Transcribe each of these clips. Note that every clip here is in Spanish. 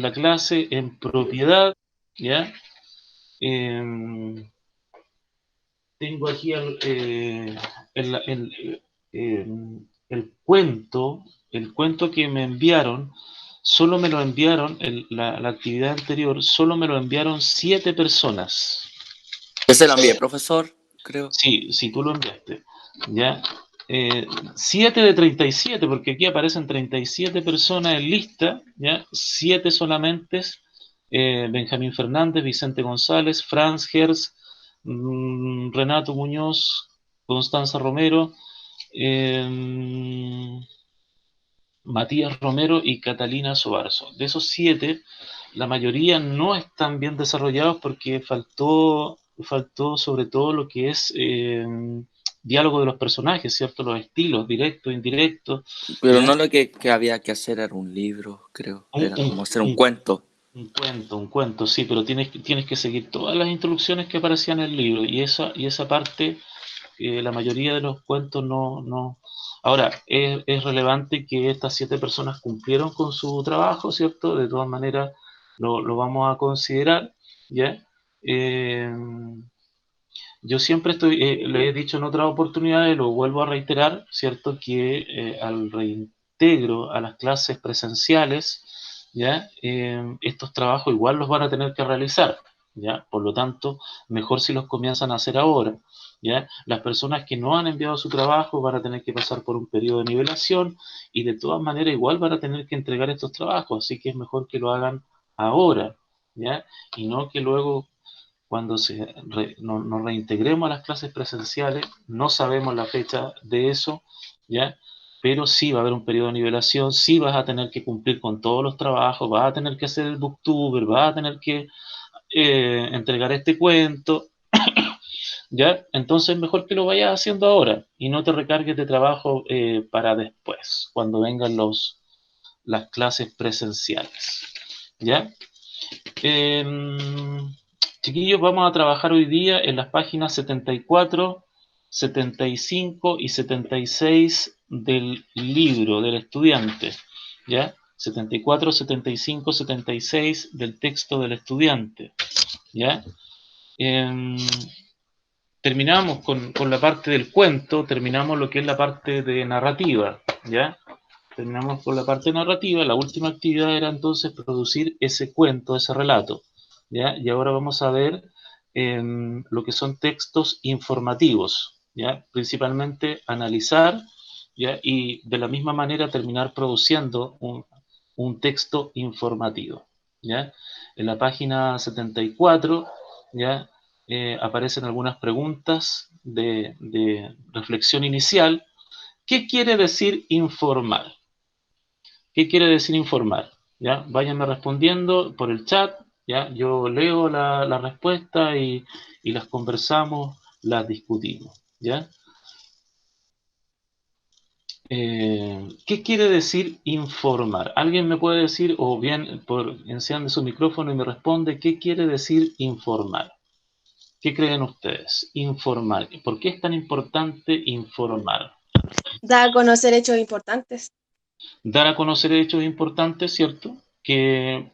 la clase en propiedad, ¿ya? Em, Tengo aquí el, el, el cuento que me enviaron, solo me lo enviaron, la actividad anterior, solo me lo enviaron 7 personas. Yo se lo envié, profesor, creo. Sí, sí, tú lo enviaste. ¿Ya? 7 de 37, porque aquí aparecen 37 personas en lista, ¿ya? 7 solamente, Benjamín Fernández, Vicente González, Franz Herz, Renato Muñoz, Constanza Romero, eh, Matías Romero y Catalina Sobarzo. De esos 7, la mayoría no están bien desarrollados porque faltó sobre todo lo que es diálogo de los personajes, ¿cierto? Los estilos, directos, indirectos, Pero ¿ya? no lo que había que hacer era un libro, creo. Un, Era un, como hacer un un, cuento. un cuento, sí, pero tienes que seguir todas las instrucciones que aparecían en el libro y esa parte, la mayoría de los cuentos no. Ahora, es relevante que estas 7 personas cumplieron con su trabajo, ¿cierto? De todas maneras, lo vamos a considerar, ¿ya? Eh, yo siempre le he dicho en otras oportunidades, lo vuelvo a reiterar, ¿cierto? Que al reintegro a las clases presenciales, ¿ya? Estos trabajos igual los van a tener que realizar, ¿ya? Por lo tanto, mejor si los comienzan a hacer ahora, ¿ya? Las personas que no han enviado su trabajo van a tener que pasar por un periodo de nivelación y de todas maneras igual van a tener que entregar estos trabajos, así que es mejor que lo hagan ahora, ¿ya? Y no que luego cuando nos reintegremos a las clases presenciales, no sabemos la fecha de eso, ¿ya? Pero sí va a haber un periodo de nivelación, sí vas a tener que cumplir con todos los trabajos, vas a tener que hacer el booktuber, vas a tener que entregar este cuento, ¿ya? Entonces mejor que lo vayas haciendo ahora y no te recargues de trabajo para después, cuando vengan las clases presenciales, ¿ya? Eh, Chiquillos, vamos a trabajar hoy día en las páginas 74, 75 y 76 del libro del estudiante, ¿ya? 74, 75, 76 del texto del estudiante, ¿ya? Eh, Terminamos con la parte del cuento, terminamos lo que es la parte de narrativa, ¿ya? Terminamos con la parte narrativa, la última actividad era entonces producir ese cuento, ese relato, ¿ya? Y ahora vamos a ver lo que son textos informativos, ¿ya? Principalmente analizar, ¿ya? Y de la misma manera terminar produciendo un texto informativo, ¿ya? En la página 74, ¿ya? Aparecen algunas preguntas de reflexión inicial. ¿Qué quiere decir informar? ¿Qué quiere decir informar? ¿Ya? Váyanme respondiendo por el chat, ¿ya? Yo leo la respuesta y las conversamos, las discutimos, ¿ya? ¿Qué quiere decir informar? ¿Alguien me puede decir, o bien enciende su micrófono y me responde, ¿qué quiere decir informar? ¿Qué creen ustedes? Informar. ¿Por qué es tan importante informar? Da a conocer hechos importantes. Dar a conocer hechos importantes, ¿cierto? Que,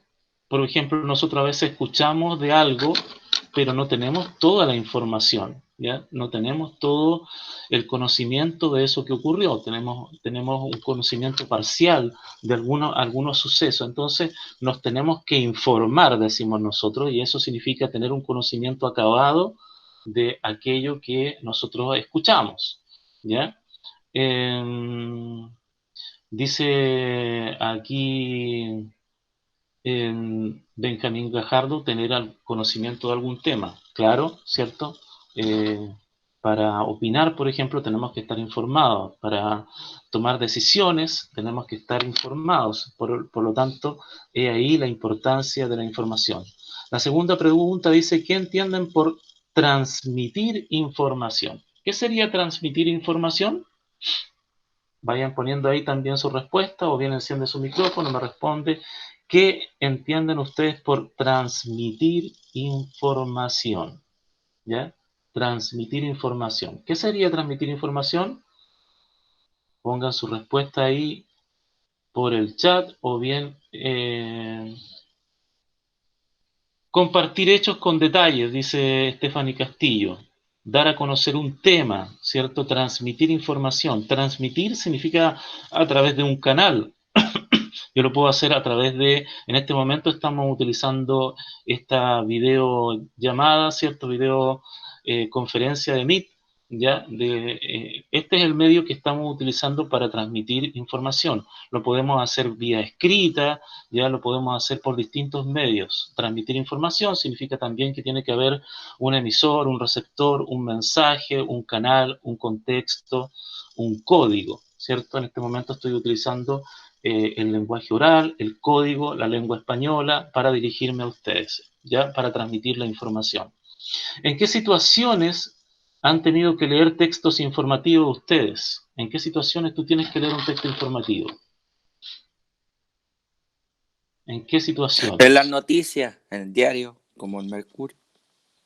por ejemplo, nosotros a veces escuchamos de algo, pero no tenemos toda la información, ¿ya? No tenemos todo el conocimiento de eso que ocurrió, tenemos un conocimiento parcial de algunos sucesos, entonces nos tenemos que informar, decimos nosotros, y eso significa tener un conocimiento acabado de aquello que nosotros escuchamos, ¿ya? Eh, Dice aquí Benjamín Gajardo tener conocimiento de algún tema. Claro, ¿cierto? Eh, para opinar, por ejemplo, tenemos que estar informados. Para tomar decisiones, tenemos que estar informados. Por lo tanto, he ahí la importancia de la información. La segunda pregunta dice, ¿qué entienden por transmitir información? ¿Qué sería transmitir información? Vayan poniendo ahí también su respuesta o bien enciende su micrófono, me responde. ¿Qué entienden ustedes por transmitir información? ¿Ya? Transmitir información. ¿Qué sería transmitir información? Pongan su respuesta ahí por el chat o bien Compartir hechos con detalles, dice Stephanie Castillo. Dar a conocer un tema, ¿cierto? Transmitir información. Transmitir significa a través de un canal. Yo lo puedo hacer a través de, en este momento estamos utilizando esta videollamada, ¿cierto? Conferencia de Meet, ¿ya? Este es el medio que estamos utilizando para transmitir información. Lo podemos hacer vía escrita, ya lo podemos hacer por distintos medios. Transmitir información significa también que tiene que haber un emisor, un receptor, un mensaje, un canal, un contexto, un código, ¿cierto? En este momento estoy utilizando el lenguaje oral, el código, la lengua española para dirigirme a ustedes, ya para transmitir la información. ¿En qué situaciones han tenido que leer textos informativos ustedes? ¿En qué situaciones tú tienes que leer un texto informativo? ¿En qué situaciones? En las noticias, en el diario, como el Mercurio.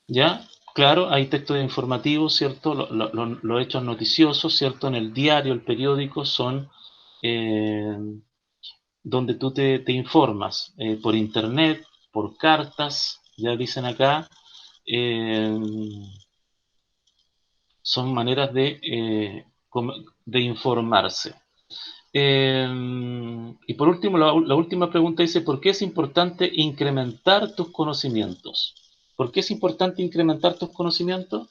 ¿Ya? Claro, hay textos informativos, ¿cierto? Los hechos noticiosos, ¿cierto? En el diario, el periódico, son donde tú te informas por internet, por cartas, ya dicen acá, son maneras de informarse. Y por último, la última pregunta dice, ¿por qué es importante incrementar tus conocimientos? ¿Por qué es importante incrementar tus conocimientos?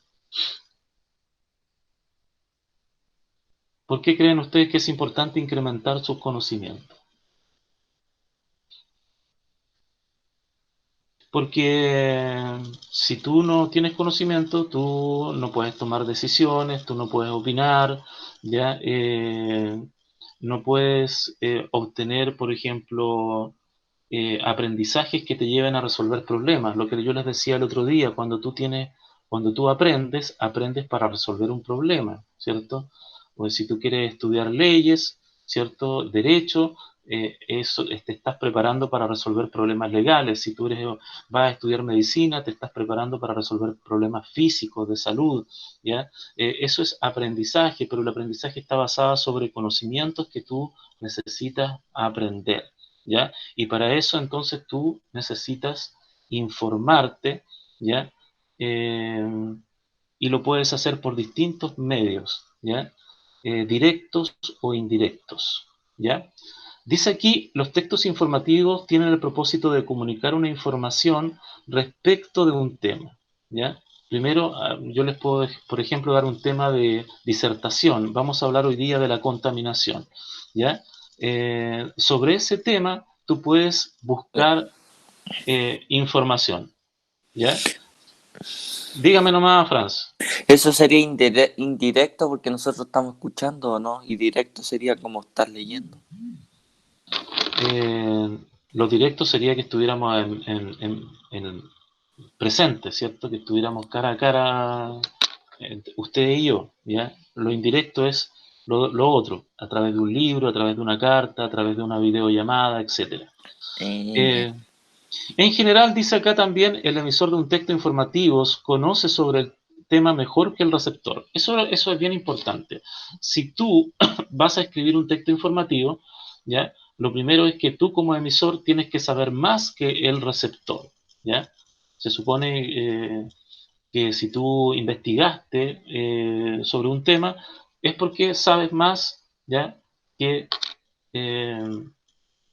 ¿Por qué creen ustedes que es importante incrementar sus conocimientos? Porque si tú no tienes conocimiento, tú no puedes tomar decisiones, tú no puedes opinar, ¿ya? No puedes obtener, por ejemplo, aprendizajes que te lleven a resolver problemas. Lo que yo les decía el otro día, cuando tú aprendes, aprendes para resolver un problema, ¿cierto? Pues si tú quieres estudiar leyes, ¿cierto? Derecho, eso te estás preparando para resolver problemas legales. Si tú vas a estudiar medicina, te estás preparando para resolver problemas físicos, de salud, ¿ya? Eso es aprendizaje, pero el aprendizaje está basado sobre conocimientos que tú necesitas aprender, ¿ya? Y para eso entonces tú necesitas informarte, ¿ya? Y lo puedes hacer por distintos medios, ¿ya? Directos o indirectos, ¿ya? Dice aquí, los textos informativos tienen el propósito de comunicar una información respecto de un tema, ¿ya? Primero, yo les puedo, por ejemplo, dar un tema de disertación. Vamos a hablar hoy día de la contaminación, ¿ya? Sobre ese tema, tú puedes buscar información, ¿ya? Dígame nomás, Franz. Eso sería indirecto porque nosotros estamos escuchando, ¿o no? Y directo sería como estar leyendo. Lo directo sería que estuviéramos en presente, ¿cierto? Que estuviéramos cara a cara, usted y yo, ¿ya? Lo indirecto es lo otro, a través de un libro, a través de una carta, a través de una videollamada, etc. En general, dice acá también, el emisor de un texto informativo conoce sobre el tema mejor que el receptor. Eso es bien importante. Si tú vas a escribir un texto informativo, ¿ya? Lo primero es que tú como emisor tienes que saber más que el receptor, ¿ya? Se supone que si tú investigaste sobre un tema, es porque sabes más, ¿ya? Que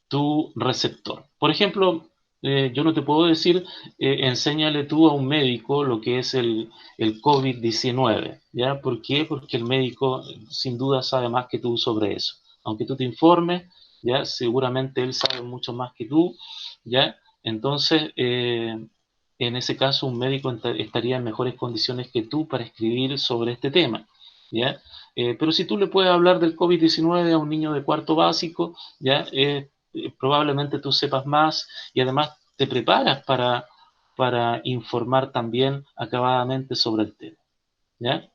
tu receptor. Por ejemplo, yo no te puedo decir, enséñale tú a un médico lo que es el COVID-19, ¿ya? ¿Por qué? Porque el médico sin duda sabe más que tú sobre eso. Aunque tú te informes, ¿ya? Seguramente él sabe mucho más que tú, ¿ya? Entonces, en ese caso, un médico estaría en mejores condiciones que tú para escribir sobre este tema, ¿ya? Pero si tú le puedes hablar del COVID-19 a un niño de cuarto básico, ¿ya? Probablemente tú sepas más y además te preparas para informar también acabadamente sobre el tema, ¿ya?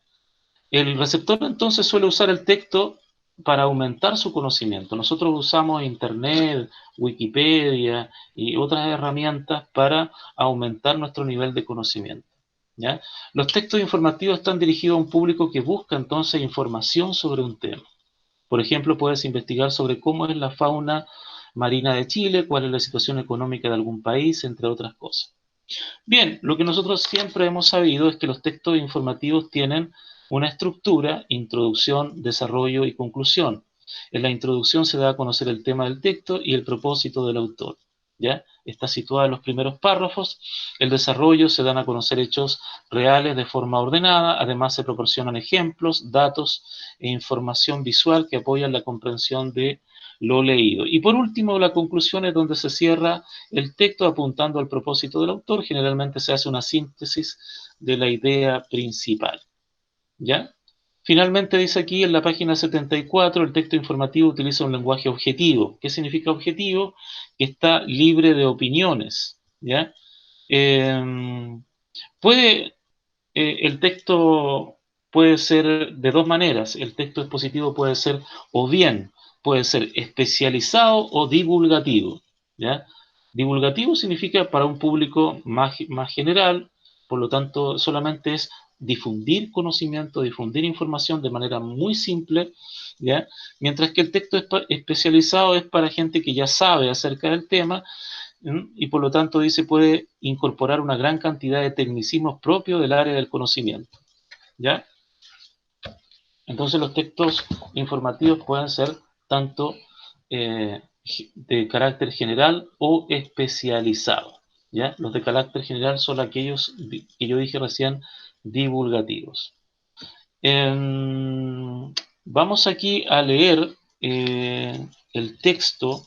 El receptor entonces suele usar el texto para aumentar su conocimiento. Nosotros usamos Internet, Wikipedia y otras herramientas para aumentar nuestro nivel de conocimiento, ¿ya? Los textos informativos están dirigidos a un público que busca entonces información sobre un tema. Por ejemplo, puedes investigar sobre cómo es la fauna marina de Chile, cuál es la situación económica de algún país, entre otras cosas, Bien, lo que nosotros siempre hemos sabido es que los textos informativos tienen una estructura: introducción, desarrollo y conclusión. En la introducción se da a conocer el tema del texto y el propósito del autor, ¿ya? Está situada en los primeros párrafos. El desarrollo: se dan a conocer hechos reales de forma ordenada. Además, se proporcionan ejemplos, datos e información visual que apoyan la comprensión de lo leído. Y por último, la conclusión es donde se cierra el texto apuntando al propósito del autor. Generalmente se hace una síntesis de la idea principal, ¿ya? Finalmente dice aquí en la página 74, el texto informativo utiliza un lenguaje objetivo. ¿Qué significa objetivo? Que está libre de opiniones, ¿ya? Puede, el texto puede ser de dos maneras. El texto expositivo puede ser, o bien, puede ser especializado o divulgativo, ¿ya? Divulgativo significa para un público más general, por lo tanto, solamente es difundir conocimiento, difundir información de manera muy simple, ¿ya? Mientras que el texto especializado es para gente que ya sabe acerca del tema, y por lo tanto dice puede incorporar una gran cantidad de tecnicismos propios del área del conocimiento, ¿ya? Entonces los textos informativos pueden ser tanto de carácter general o especializado, ¿ya? Los de carácter general son aquellos que yo dije recién, divulgativos. Vamos aquí a leer el texto.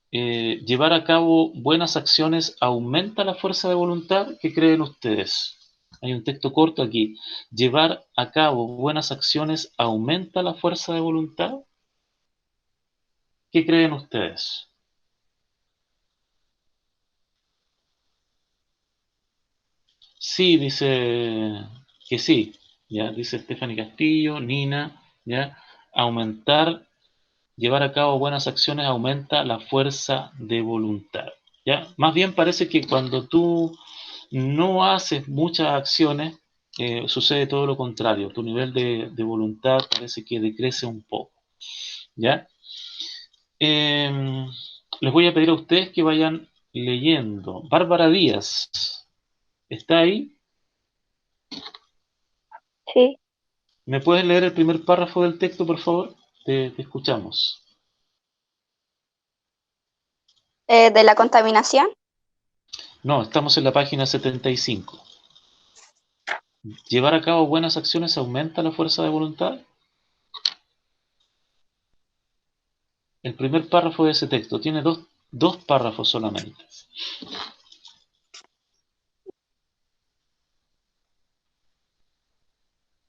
Llevar a cabo buenas acciones aumenta la fuerza de voluntad. ¿Qué creen ustedes? Hay un texto corto aquí. Llevar a cabo buenas acciones aumenta la fuerza de voluntad. ¿Qué creen ustedes? Sí, dice que sí. Ya dice Stephanie Castillo, Nina, ya. Aumentar, llevar a cabo buenas acciones aumenta la fuerza de voluntad. ¿Ya? Más bien parece que cuando tú no haces muchas acciones, sucede todo lo contrario. Tu nivel de voluntad parece que decrece un poco, ¿ya? Les voy a pedir a ustedes que vayan leyendo. Bárbara Díaz, ¿está ahí? Sí. ¿Me puedes leer el primer párrafo del texto, por favor? Te escuchamos. De la contaminación. No, estamos en la página 75. ¿Llevar a cabo buenas acciones aumenta la fuerza de voluntad? El primer párrafo de ese texto tiene dos párrafos solamente.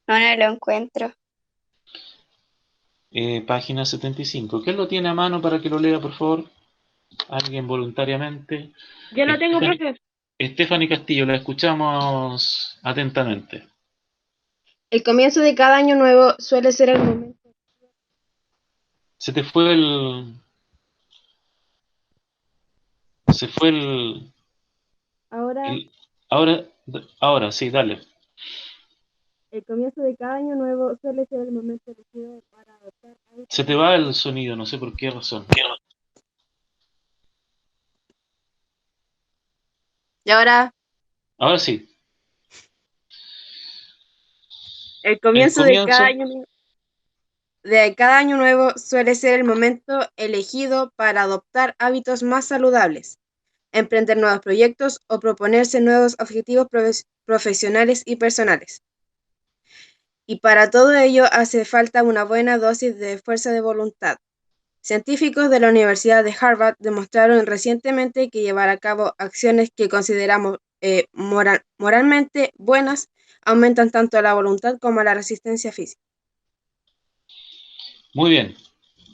No, no lo encuentro. Página 75. ¿Quién lo tiene a mano para que lo lea, por favor? Alguien voluntariamente. Yo lo tengo, Stephanie, profe. Stephanie Castillo, la escuchamos atentamente. El comienzo de cada año nuevo suele ser el momento. Se te fue el... Se fue el... Ahora, Ahora, sí, dale. el comienzo de cada año nuevo suele ser el momento elegido para adoptar hábitos. Se te va el sonido, no sé por qué razón. Y ahora, Ahora sí. el El comienzo comienzo... de cada año nuevo suele ser el momento elegido para adoptar hábitos más saludables, emprender nuevos proyectos o proponerse nuevos objetivos profesionales y personales. Y para todo ello hace falta una buena dosis de fuerza de voluntad. Científicos de la Universidad de Harvard demostraron recientemente que llevar a cabo acciones que consideramos moralmente buenas aumentan tanto la voluntad como la resistencia física. Muy bien.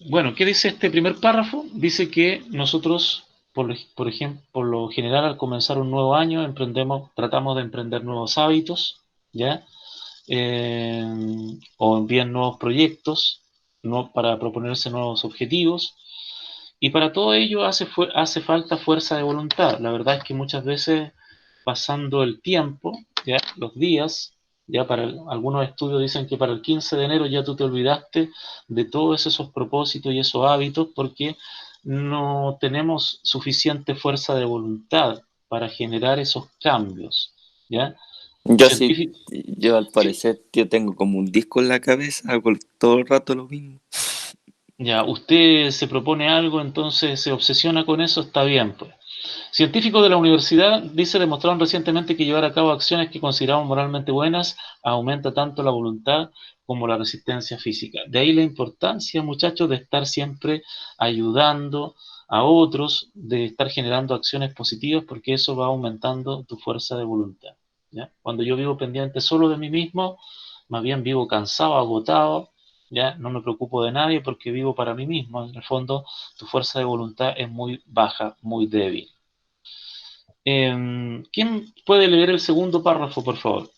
Bueno, ¿qué dice este primer párrafo? Dice que nosotros, por ejemplo, por lo general, al comenzar un nuevo año, tratamos de emprender nuevos hábitos, ¿ya? O bien nuevos proyectos, para proponerse nuevos objetivos. Y para todo ello hace falta fuerza de voluntad. La verdad es que muchas veces, pasando el tiempo, ¿ya? Los días, ya algunos estudios dicen que para el 15 de enero ya tú te olvidaste de todos esos propósitos y esos hábitos porque no tenemos suficiente fuerza de voluntad para generar esos cambios, ¿ya? Yo sí, Científico- yo al sí, parecer, yo tengo como un disco en la cabeza, hago todo el rato lo mismo. ya, usted se propone algo, entonces se obsesiona con eso, está bien, pues. Científicos de la universidad, dice, demostraron recientemente que llevar a cabo acciones que consideramos moralmente buenas aumenta tanto la voluntad como la resistencia física. De ahí la importancia, muchachos, de estar siempre ayudando a otros, de estar generando acciones positivas, porque eso va aumentando tu fuerza de voluntad, ¿ya? Cuando yo vivo pendiente solo de mí mismo, más bien vivo cansado, agotado, ¿ya? No me preocupo de nadie porque vivo para mí mismo. En el fondo, tu fuerza de voluntad es muy baja, muy débil. ¿Quién puede leer el segundo párrafo, por favor?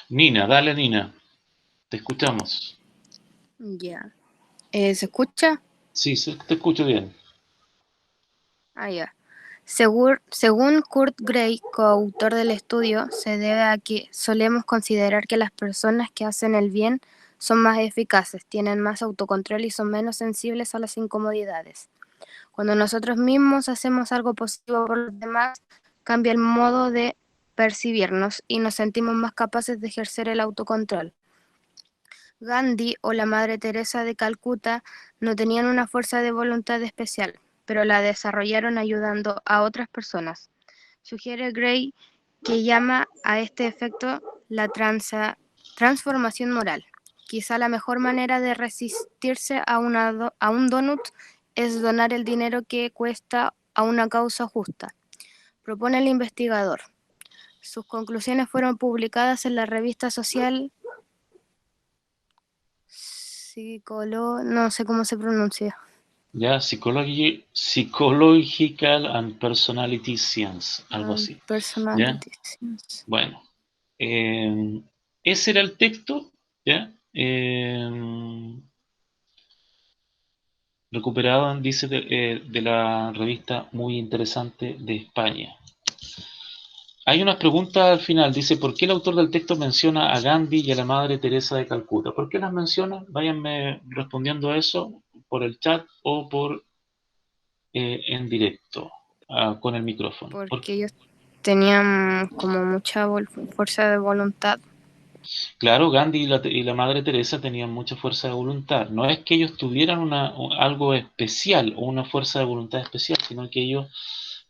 Nina, dale Nina, te escuchamos. Ya. ¿Se escucha? Sí, te escucho bien. Ah, ya. Según Kurt Gray, coautor del estudio, se debe a que solemos considerar que las personas que hacen el bien son más eficaces, tienen más autocontrol y son menos sensibles a las incomodidades. Cuando nosotros mismos hacemos algo positivo por los demás, cambia el modo de percibirnos y nos sentimos más capaces de ejercer el autocontrol. Gandhi o la Madre Teresa de Calcuta no tenían una fuerza de voluntad especial, pero la desarrollaron ayudando a otras personas. Sugiere Gray que llama a este efecto la transformación moral. Quizá la mejor manera de resistirse a un donut es donar el dinero que cuesta a una causa justa, propone el investigador. Sus conclusiones fueron publicadas en la revista social no sé cómo se pronuncia. Ya, Psychological and Personality Science, algo así. Personality. ¿Ya? Bueno, ese era el texto, ¿ya? Recuperado, dice, de la revista muy interesante de España. Hay unas preguntas al final, dice, ¿por qué el autor del texto menciona a Gandhi y a la Madre Teresa de Calcuta? ¿Por qué las menciona? Váyanme respondiendo a eso por el chat o por en directo, con el micrófono. Porque ellos tenían como mucha fuerza de voluntad. Claro, Gandhi y la Madre Teresa tenían mucha fuerza de voluntad. No es que ellos tuvieran algo especial o una fuerza de voluntad especial, sino que ellos,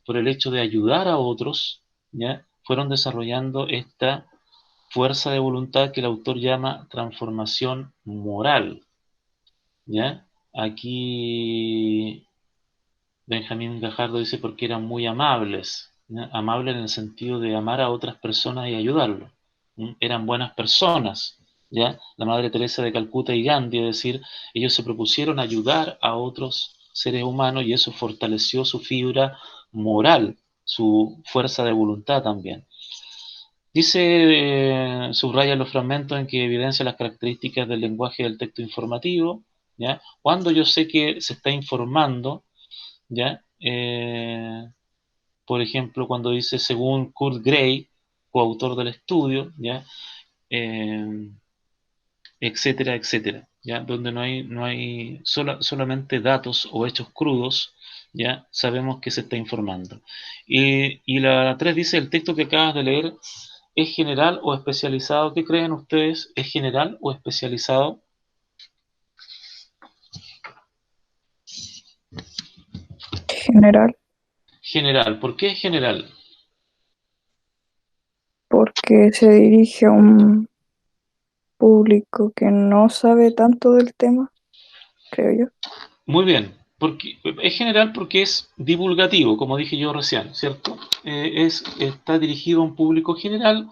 por el hecho de ayudar a otros, ¿ya? Fueron desarrollando esta fuerza de voluntad que el autor llama transformación moral, ¿ya? Aquí Benjamín Gajardo dice porque eran muy amables, ¿ya? Amables en el sentido de amar a otras personas y ayudarlos. Eran buenas personas, ¿ya? La Madre Teresa de Calcuta y Gandhi, es decir, ellos se propusieron ayudar a otros seres humanos y eso fortaleció su fibra moral, su fuerza de voluntad también. Dice, subraya los fragmentos en que evidencia las características del lenguaje del texto informativo, ¿ya? Cuando yo sé que se está informando, ¿ya? Por ejemplo, cuando dice según Kurt Gray, coautor del estudio, ¿ya? Etcétera, etcétera, ¿ya? Donde no hay solamente datos o hechos crudos, ¿ya? Sabemos que se está informando. Y la 3 dice, el texto que acabas de leer ¿es general o especializado? ¿Qué creen ustedes? ¿Es general o especializado? General, General. ¿Por qué es general? porque se dirige a un público que no sabe tanto del tema, creo yo. Muy bien. Porque, es general porque es divulgativo, como dije yo recién, ¿cierto? Está dirigido a un público general,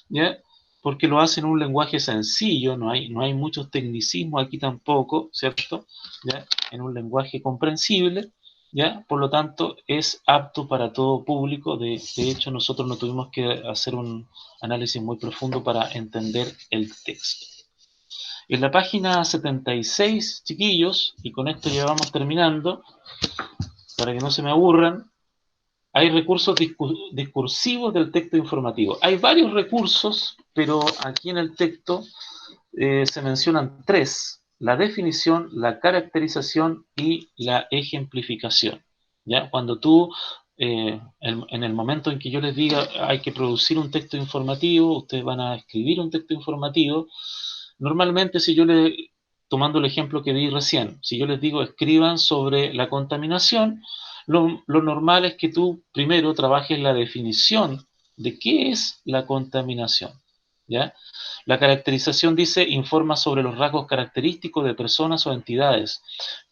¿ya? Porque lo hace en un lenguaje sencillo, no hay muchos tecnicismos aquí tampoco, ¿cierto? ¿Ya? En un lenguaje comprensible, ¿ya? Por lo tanto, es apto para todo público. De hecho, nosotros no tuvimos que hacer un análisis muy profundo para entender el texto. En la página 76, chiquillos, y con esto ya vamos terminando, para que no se me aburran, hay recursos discursivos del texto informativo. Hay varios recursos, pero aquí en el texto se mencionan 3, la definición, la caracterización y la ejemplificación. ¿Ya? Cuando tú, en el momento en que yo les diga hay que producir un texto informativo, ustedes van a escribir un texto informativo, normalmente si yo les, tomando el ejemplo que di recién, si yo les digo escriban sobre la contaminación, lo normal es que tú primero trabajes la definición de qué es la contaminación, ¿ya? La caracterización dice, informa sobre los rasgos característicos de personas o entidades,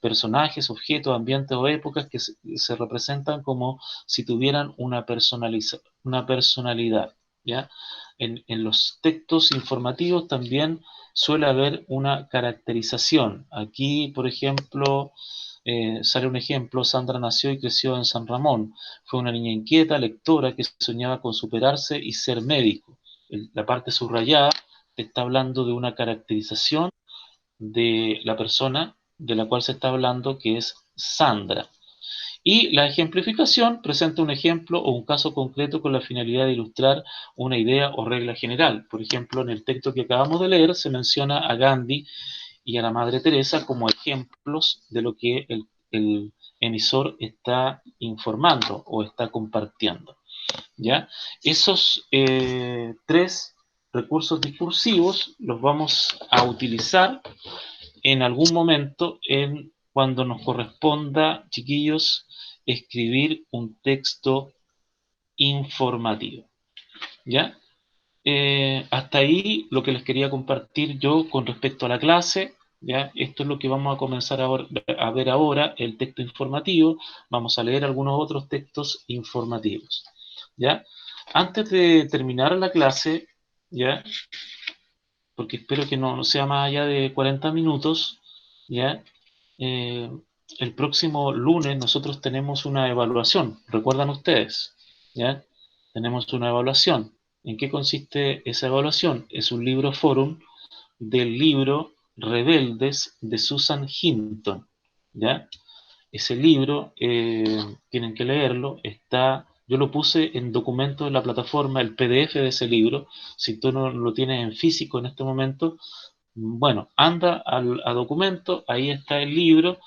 personajes, objetos, ambientes o épocas que se representan como si tuvieran una personalidad, ¿ya? En los textos informativos también suele haber una caracterización. Aquí, por ejemplo, sale un ejemplo: Sandra nació y creció en San Ramón. Fue una niña inquieta, lectora, que soñaba con superarse y ser médico. La parte subrayada te está hablando de una caracterización de la persona de la cual se está hablando, que es Sandra. Y la ejemplificación presenta un ejemplo o un caso concreto con la finalidad de ilustrar una idea o regla general. Por ejemplo, en el texto que acabamos de leer se menciona a Gandhi y a la Madre Teresa como ejemplos de lo que el emisor está informando o está compartiendo, ¿ya? Esos tres recursos discursivos los vamos a utilizar en algún momento cuando nos corresponda, chiquillos, escribir un texto informativo, ¿ya? Hasta ahí lo que les quería compartir yo con respecto a la clase, ¿ya? Esto es lo que vamos a comenzar a ver ahora, el texto informativo. Vamos a leer algunos otros textos informativos, ¿ya? Antes de terminar la clase, ¿ya? Porque espero que no sea más allá de 40 minutos, ¿ya? El próximo lunes nosotros tenemos una evaluación, ¿recuerdan ustedes? ¿Ya? Tenemos una evaluación. ¿En qué consiste esa evaluación? Es un libro forum del libro Rebeldes de Susan Hinton, ¿ya? Ese libro, tienen que leerlo, yo lo puse en documento de la plataforma, el PDF de ese libro. Si tú no lo tienes en físico en este momento, bueno, anda a documento, ahí está el libro,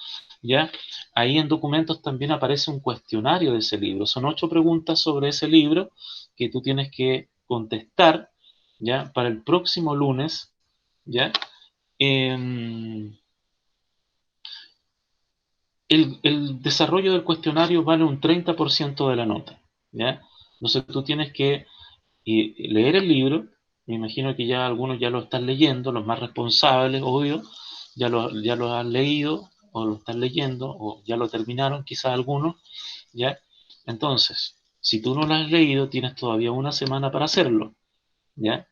¿ya? Ahí en documentos también aparece un cuestionario de ese libro. Son 8 preguntas sobre ese libro que tú tienes que contestar, ¿ya? Para el próximo lunes, ¿ya? El desarrollo del cuestionario vale un 30% de la nota, ¿ya? Entonces tú tienes que leer el libro. Me imagino que ya algunos ya lo están leyendo, los más responsables, obvio, ya lo han leído, o lo están leyendo, o ya lo terminaron, quizás algunos, ¿ya? Entonces, si tú no lo has leído, tienes todavía una semana para hacerlo, ¿ya?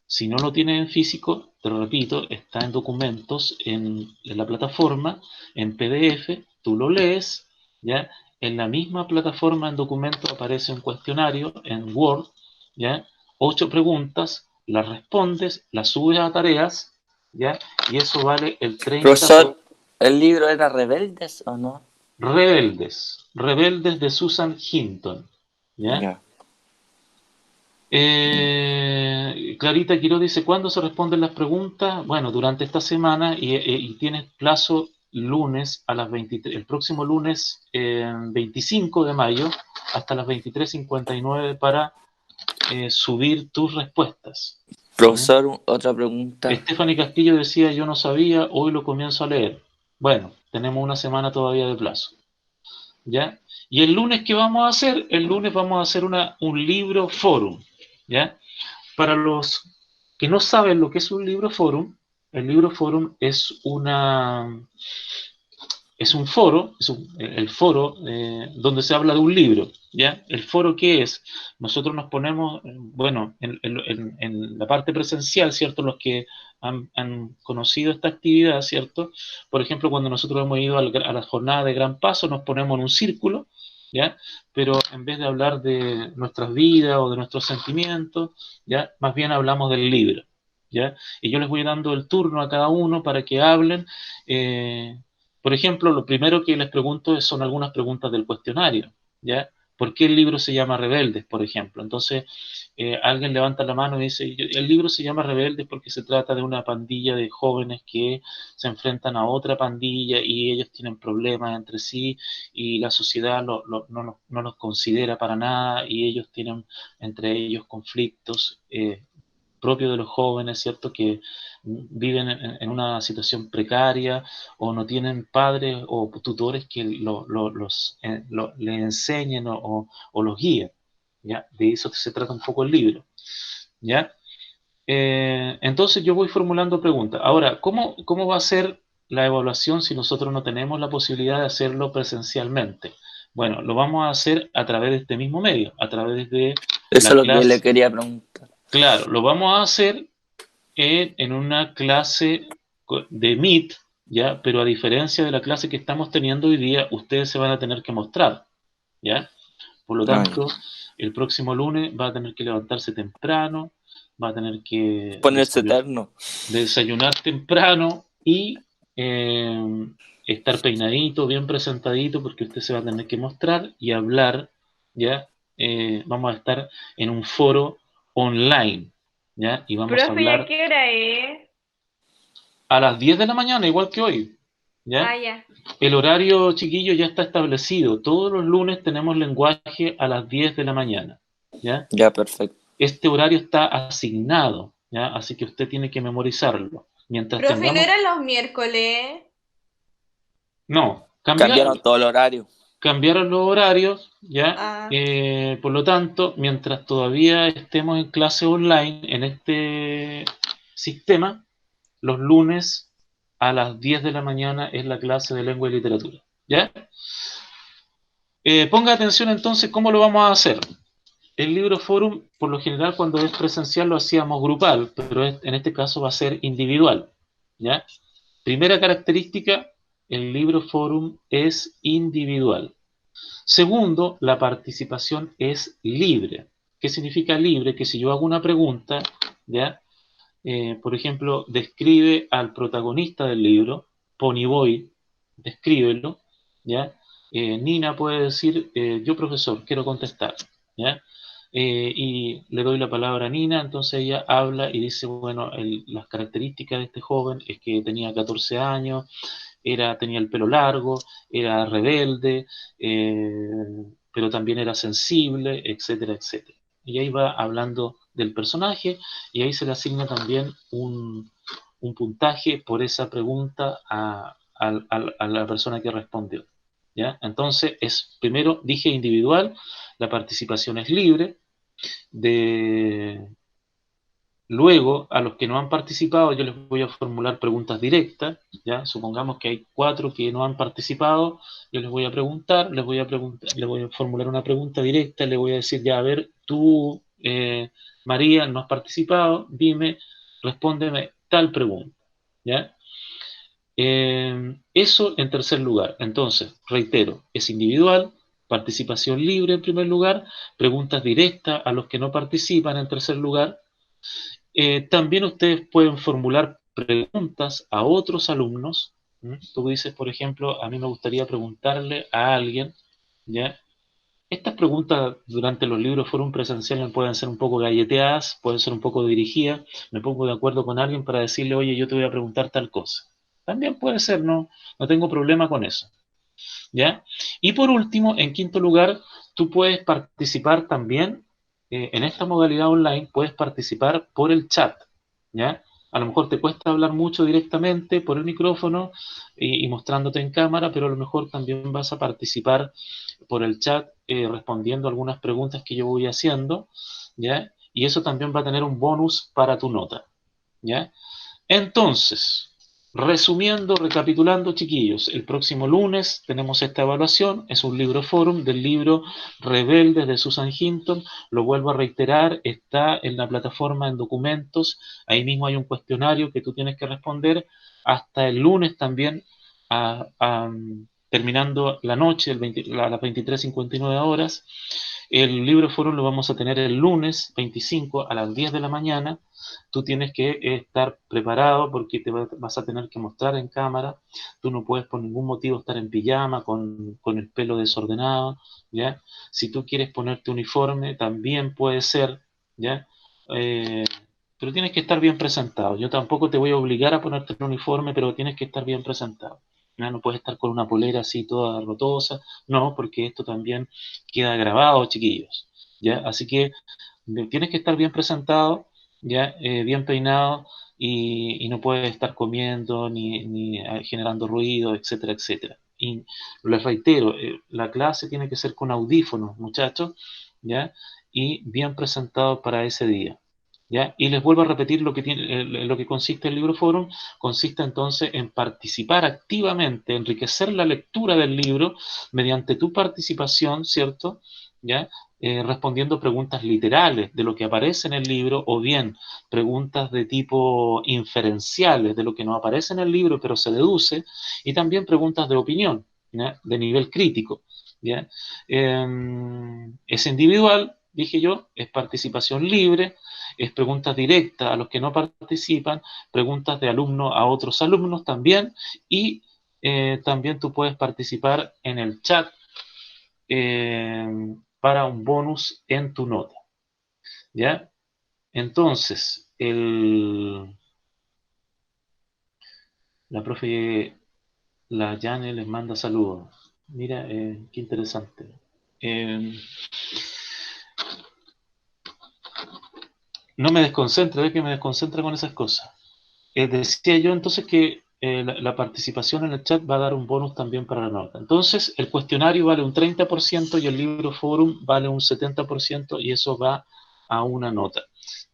Si no lo tienes en físico, te lo repito, está en documentos en la plataforma, en PDF, tú lo lees, ¿ya? En la misma plataforma en documentos aparece un cuestionario en Word, ¿ya? 8 preguntas, las respondes, las subes a tareas, ¿ya? Y eso vale el 30%. Profesor, ¿el libro era Rebeldes o no? Rebeldes de Susan Hinton, ¿ya? Ya. Clarita Quiroz dice, ¿cuándo se responden las preguntas? Bueno, durante esta semana, y tienes plazo lunes a las 23, el próximo lunes 25 de mayo hasta las 23:59 para subir tus respuestas. Profesor, otra pregunta. Stephanie Castillo decía, yo no sabía, hoy lo comienzo a leer. Bueno, tenemos una semana todavía de plazo, ¿ya? Y el lunes, ¿qué vamos a hacer? El lunes vamos a hacer un libro forum, ¿ya? Para los que no saben lo que es un libro forum, el libro forum es un foro, el foro donde se habla de un libro, ¿ya? ¿El foro qué es? Nosotros nos ponemos, bueno, en la parte presencial, ¿cierto? Los que han conocido esta actividad, ¿cierto? Por ejemplo, cuando nosotros hemos ido a la jornada de Gran Paso, nos ponemos en un círculo, ¿ya? Pero en vez de hablar de nuestras vidas o de nuestros sentimientos, ¿ya? Más bien hablamos del libro, ¿ya? Y yo les voy dando el turno a cada uno para que hablen. Por ejemplo, lo primero que les pregunto son algunas preguntas del cuestionario, ¿ya? ¿Por qué el libro se llama Rebeldes, por ejemplo? Entonces, alguien levanta la mano y dice, el libro se llama Rebeldes porque se trata de una pandilla de jóvenes que se enfrentan a otra pandilla y ellos tienen problemas entre sí y la sociedad no los considera para nada y ellos tienen entre ellos conflictos propios de los jóvenes, ¿cierto? Que viven en una situación precaria o no tienen padres o tutores que les enseñen o los guíen, ¿ya? De eso se trata un poco el libro, ¿ya? Entonces yo voy formulando preguntas. Ahora, ¿cómo va a ser la evaluación si nosotros no tenemos la posibilidad de hacerlo presencialmente? Bueno, lo vamos a hacer a través de este mismo medio, a través de Eso la es lo que le clase. quería preguntar. Claro, lo vamos a hacer en una clase de Meet, ¿ya? Pero a diferencia de la clase que estamos teniendo hoy día, ustedes se van a tener que mostrar, ¿ya? Por lo tanto, el próximo lunes va a tener que levantarse temprano, va a tener que Ponerse eterno. desayunar temprano y estar peinadito, bien presentadito, porque usted se va a tener que mostrar y hablar, ¿ya? Vamos a estar en un foro online, ¿ya? Y vamos a Profe, ¿y a hablar qué hora es? a las 10 de la mañana, igual que hoy, ¿ya? Ah, ya. El horario, chiquillo, ya está establecido. Todos los lunes tenemos lenguaje a las 10 de la mañana, ¿ya? Ya, perfecto. Este horario está asignado, ¿ya? Así que usted tiene que memorizarlo. Mientras Profe, ¿no tengamos... eran los miércoles? No, Cambiaron todo el horario. cambiaron los horarios, ¿ya? Ah. Por lo tanto, mientras todavía estemos en clase online en este sistema, los lunes a las 10 de la mañana es la clase de lengua y literatura, ¿ya? Ponga atención entonces cómo lo vamos a hacer. El libro forum, por lo general, cuando es presencial lo hacíamos grupal, pero en este caso va a ser individual, ¿ya? Primera característica, el libro forum es individual. Segundo, la participación es libre. ¿Qué significa libre? Que si yo hago una pregunta, ¿ya? Por ejemplo, describe al protagonista del libro, Ponyboy, descríbelo, ¿ya? Nina puede decir, yo profesor, quiero contestar, ¿ya? Y le doy la palabra a Nina, entonces ella habla y dice, bueno, las características de este joven es que tenía 14 años, tenía el pelo largo, era rebelde, pero también era sensible, etcétera, etcétera. Y ahí va hablando del personaje y ahí se le asigna también un puntaje por esa pregunta a la persona que respondió, ¿ya? Entonces, primero dije individual, la participación es libre, luego a los que no han participado yo les voy a formular preguntas directas, ¿ya? Supongamos que hay 4 que no han participado, yo les voy a preguntar, les voy a formular una pregunta directa, les voy a decir, ya, a ver, tú, María, no has participado, dime, respóndeme tal pregunta, ¿ya? Eso en tercer lugar. Entonces, reitero, es individual, participación libre en primer lugar, preguntas directas a los que no participan en tercer lugar. También ustedes pueden formular preguntas a otros alumnos. Tú dices, por ejemplo, a mí me gustaría preguntarle a alguien, ¿ya? Estas preguntas durante los libros forum presenciales pueden ser un poco galleteadas, pueden ser un poco dirigidas. Me pongo de acuerdo con alguien para decirle, oye, yo te voy a preguntar tal cosa. También puede ser, no tengo problema con eso, ¿ya? Y por último, en quinto lugar, tú puedes participar también en esta modalidad online, puedes participar por el chat, ¿ya? A lo mejor te cuesta hablar mucho directamente por el micrófono y mostrándote en cámara, pero a lo mejor también vas a participar por el chat respondiendo algunas preguntas que yo voy haciendo, ¿ya? Y eso también va a tener un bonus para tu nota, ¿ya? Entonces, resumiendo, recapitulando, chiquillos, el próximo lunes tenemos esta evaluación, es un libro forum del libro Rebeldes de Susan Hinton, lo vuelvo a reiterar, está en la plataforma en documentos, ahí mismo hay un cuestionario que tú tienes que responder, hasta el lunes también, terminando la noche, a las 23:59 horas, El libro foro lo vamos a tener el lunes 25 a las 10 de la mañana. Tú tienes que estar preparado porque te vas a tener que mostrar en cámara. Tú no puedes por ningún motivo estar en pijama con el pelo desordenado, ¿ya? Si tú quieres ponerte uniforme, también puede ser, ¿ya? Pero tienes que estar bien presentado. Yo tampoco te voy a obligar a ponerte el uniforme, pero tienes que estar bien presentado. ¿Ya? No puedes estar con una polera así toda rotosa, no, porque esto también queda grabado, chiquillos, ¿ya? Así que tienes que estar bien presentado, ¿ya? Bien peinado y no puedes estar comiendo ni generando ruido, etcétera, etcétera. Y les reitero, la clase tiene que ser con audífonos, muchachos, ¿ya? Y bien presentado para ese día. ¿Ya? Y les vuelvo a repetir lo que consiste el libro Forum. Consiste entonces en participar activamente, enriquecer la lectura del libro mediante tu participación, ¿cierto? ¿Ya? Respondiendo preguntas literales de lo que aparece en el libro o bien preguntas de tipo inferenciales de lo que no aparece en el libro pero se deduce, y también preguntas de opinión, ¿ya? De nivel crítico, ¿ya? Es individual, dije yo, es participación libre, es preguntas directas a los que no participan, preguntas de alumnos a otros alumnos también, y también tú puedes participar en el chat para un bonus en tu nota. ¿Ya? Entonces, la profe, la Jane les manda saludos. Mira, qué interesante. No me desconcentra, ve que me desconcentra con esas cosas. Decía yo entonces que la participación en el chat va a dar un bonus también para la nota. Entonces, el cuestionario vale un 30% y el libro Forum vale un 70% y eso va a una nota.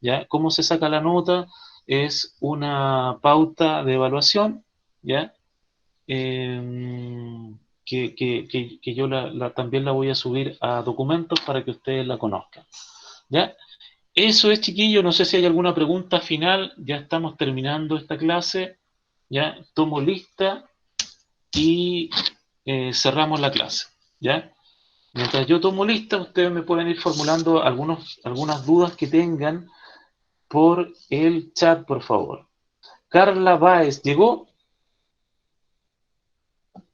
¿Ya? ¿Cómo se saca la nota? Es una pauta de evaluación, ¿ya? Que yo también la voy a subir a documentos para que ustedes la conozcan. ¿Ya? Eso es, chiquillo. No sé si hay alguna pregunta final. Ya estamos terminando esta clase. Ya tomo lista y cerramos la clase. ¿Ya? Mientras yo tomo lista, ustedes me pueden ir formulando algunas dudas que tengan por el chat, por favor. Carla Báez, ¿llegó?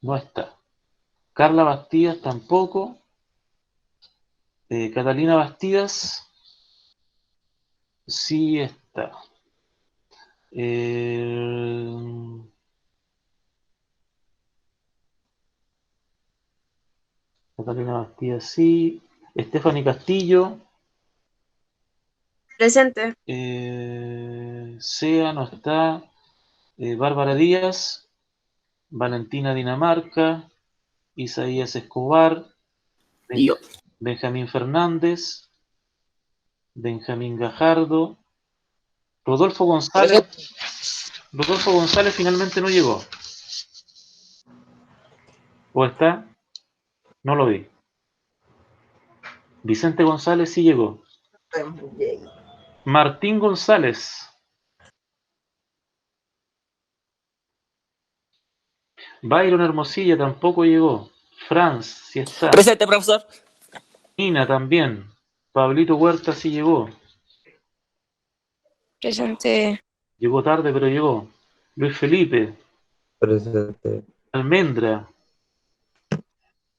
No está. Carla Bastidas tampoco. Catalina Bastidas sí está. Catalina Bastidas sí. Stephanie Castillo. Presente. Sea no está. Bárbara Díaz. Valentina Dinamarca. Isaías Escobar. Yo. Benjamín Fernández. Benjamín Gajardo. Rodolfo González. Rodolfo González finalmente no llegó. ¿O está? No lo vi. Vicente González sí llegó. Martín González. Byron Hermosilla tampoco llegó. Franz sí está. Presente, profesor. Nina también. Pablito Huerta sí llegó. Presente. Llegó tarde, pero llegó. Luis Felipe. Presente. Almendra.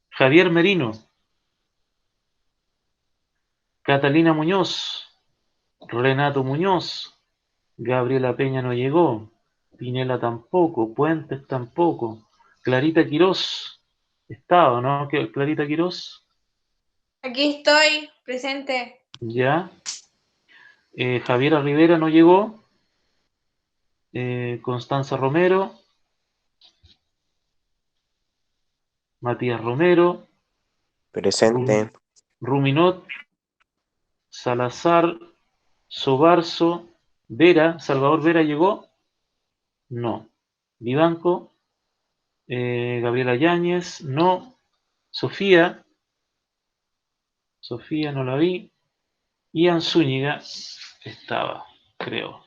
Javier Merino. Catalina Muñoz. Renato Muñoz. Gabriela Peña no llegó. Pinela tampoco. Puentes tampoco. Clarita Quirós. Estaba, ¿no? Clarita Quirós. Aquí estoy, presente. Ya. Javiera Rivera no llegó. Constanza Romero. Matías Romero. Presente. Ruminot. Salazar. Sobarzo. Vera. Salvador Vera llegó. No. Vivanco. Gabriela Yáñez. No. Sofía. Sofía no la vi. Ian Zúñiga estaba, creo.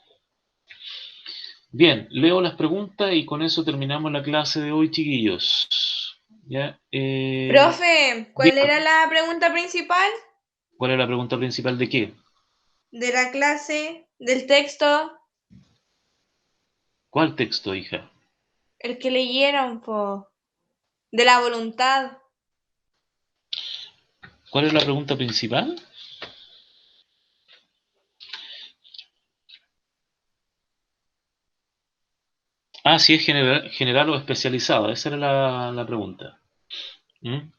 Bien, leo las preguntas y con eso terminamos la clase de hoy, chiquillos. ¿Ya? Profe, ¿cuál bien. era la pregunta principal? ¿Cuál es la pregunta principal de qué? De la clase, del texto, ¿Cuál texto, hija? el que leyeron, po. De la voluntad. ¿Cuál es la pregunta principal? Ah, si es general o especializado. Esa era la pregunta. ¿Mm?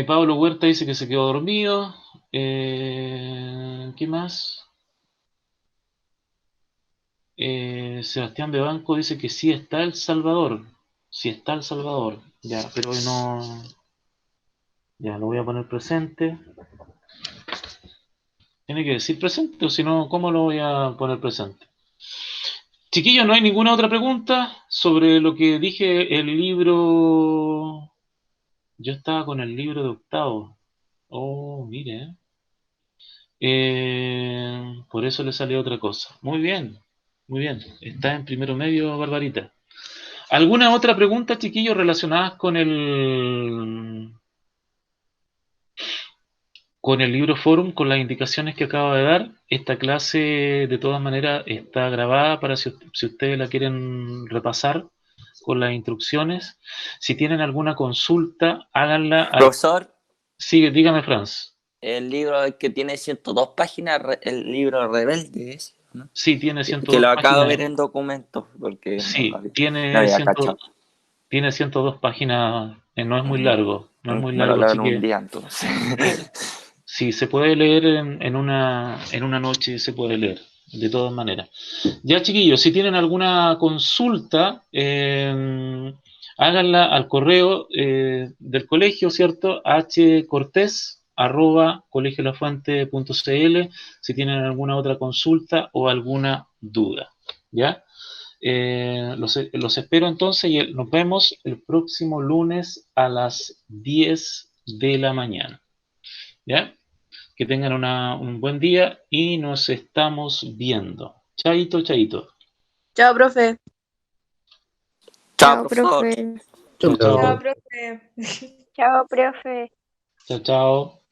Pablo Huerta dice que se quedó dormido. ¿Qué más? Sebastián Bebanco dice que sí está El Salvador. Sí está El Salvador. Ya, pero hoy no. Ya, lo voy a poner presente. Tiene que decir presente, o si no, ¿cómo lo voy a poner presente? Chiquillos, ¿no hay ninguna otra pregunta sobre lo que dije el libro? Yo estaba con el libro de octavo. Oh, mire. Por eso le salió otra cosa. Muy bien, muy bien. Está en primero medio, Barbarita. ¿Alguna otra pregunta, chiquillos, relacionadas con el libro Forum, con las indicaciones que acabo de dar? Esta clase, de todas maneras, está grabada para si ustedes la quieren repasar con las instrucciones. Si tienen alguna consulta, háganla. Profesor, Sí, dígame, Franz. el libro que tiene 102 páginas, el libro Rebelde, ¿es? ¿No? Sí, tiene Que 102 lo acabo de páginas. ver en documentos, porque Sí, no tiene había cachado. Tiene 102 páginas, no es muy largo, no es muy Me lo largo, leo así en un que día, entonces. sí, se puede leer en una noche, se puede leer, de todas maneras. Ya, chiquillos, si tienen alguna consulta, háganla al correo del colegio, ¿cierto? hcortés@colegiolafuente.cl si tienen alguna otra consulta o alguna duda, ¿ya? Los espero entonces y nos vemos el próximo lunes a las 10 de la mañana. ¿Ya? Que tengan un buen día y nos estamos viendo. Chaito, chaito. Chao, profe. Chao, Chao, profesor. profe. Chao, Chao, chao. profe. Chao, profe. Chao, chao.